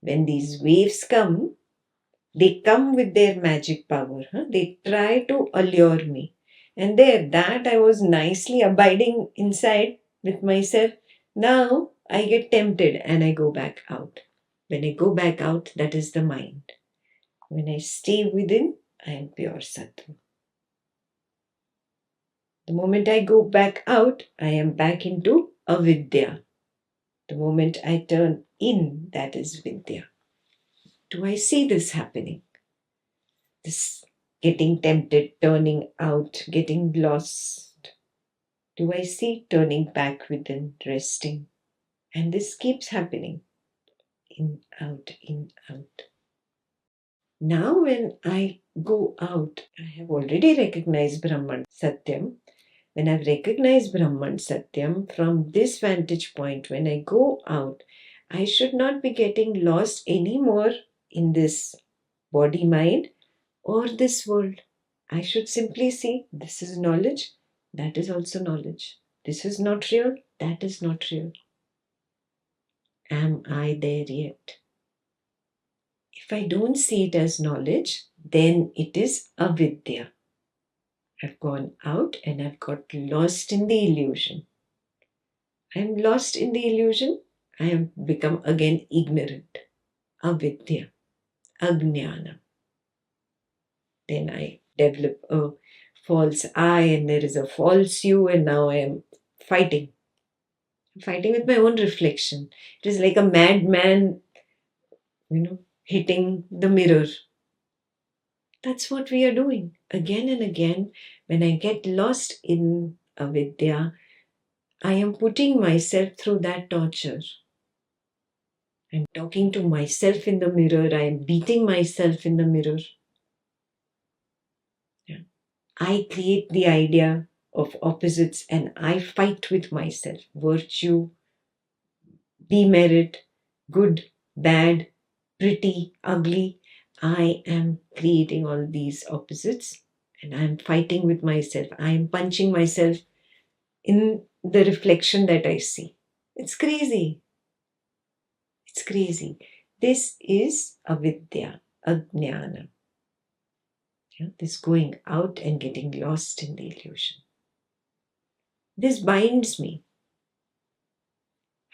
When these waves come, they come with their magic power. They try to allure me. And there, that I was nicely abiding inside with myself. Now I get tempted and I go back out. When I go back out, that is the mind. When I stay within, I am pure Sattva. The moment I go back out, I am back into avidya. The moment I turn in, that is vidya. Do I see this happening? This getting tempted, turning out, getting lost. Do I see turning back within, resting? And this keeps happening. In, out, in, out. Now when I go out, I have already recognized Brahman Satyam. When I've recognized Brahman Satyam, from this vantage point, when I go out, I should not be getting lost anymore in this body, mind, or this world. I should simply see this is knowledge, that is also knowledge. This is not real, that is not real. Am I there yet? If I don't see it as knowledge, then it is avidya. I've gone out and I've got lost in the illusion. I'm lost in the illusion. I have become again ignorant. Avidya, ajnana. Then I develop a false I and there is a false you, and now I am fighting. I'm fighting with my own reflection. It is like a madman, hitting the mirror. That's what we are doing again and again. When I get lost in avidya, I am putting myself through that torture. I'm talking to myself in the mirror. I am beating myself in the mirror. Yeah. I create the idea of opposites and I fight with myself. Virtue, demerit, good, bad, pretty, ugly. I am creating all these opposites and I am fighting with myself. I am punching myself in the reflection that I see. It's crazy. It's crazy. This is avidya, ajnana. This going out and getting lost in the illusion. This binds me.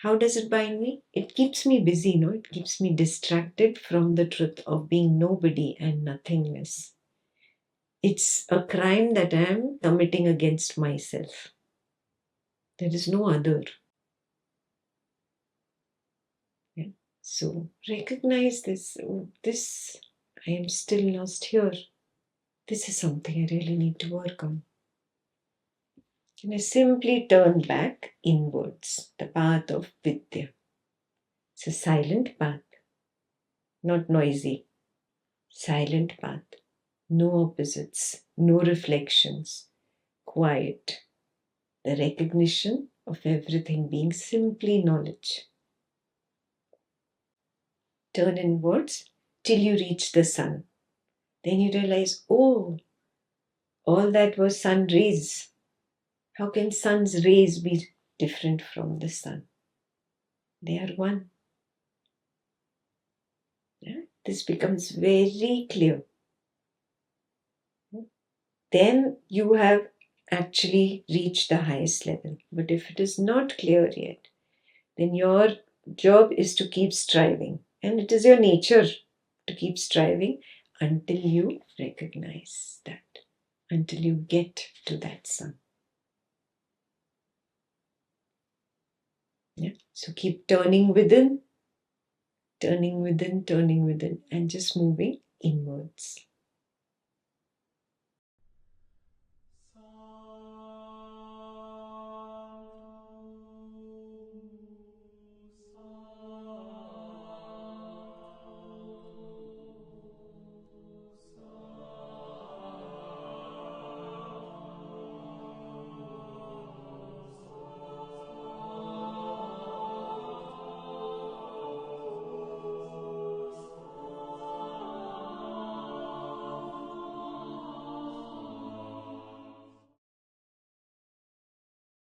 How does it bind me? It keeps me busy, It keeps me distracted from the truth of being nobody and nothingness. It's a crime that I am committing against myself. There is no other. Yeah. So recognize this. I am still lost here. This is something I really need to work on. And I simply turn back inwards, the path of Vidya. It's a silent path, not noisy. Silent path. No opposites, no reflections. Quiet. The recognition of everything being simply knowledge. Turn inwards till you reach the sun. Then you realize, oh, all that was sun rays. How can sun's rays be different from the sun? They are one. Yeah? This becomes very clear. Then you have actually reached the highest level. But if it is not clear yet, then your job is to keep striving. And it is your nature to keep striving until you recognize that, until you get to that sun. Yeah? So keep turning within, and just moving inwards.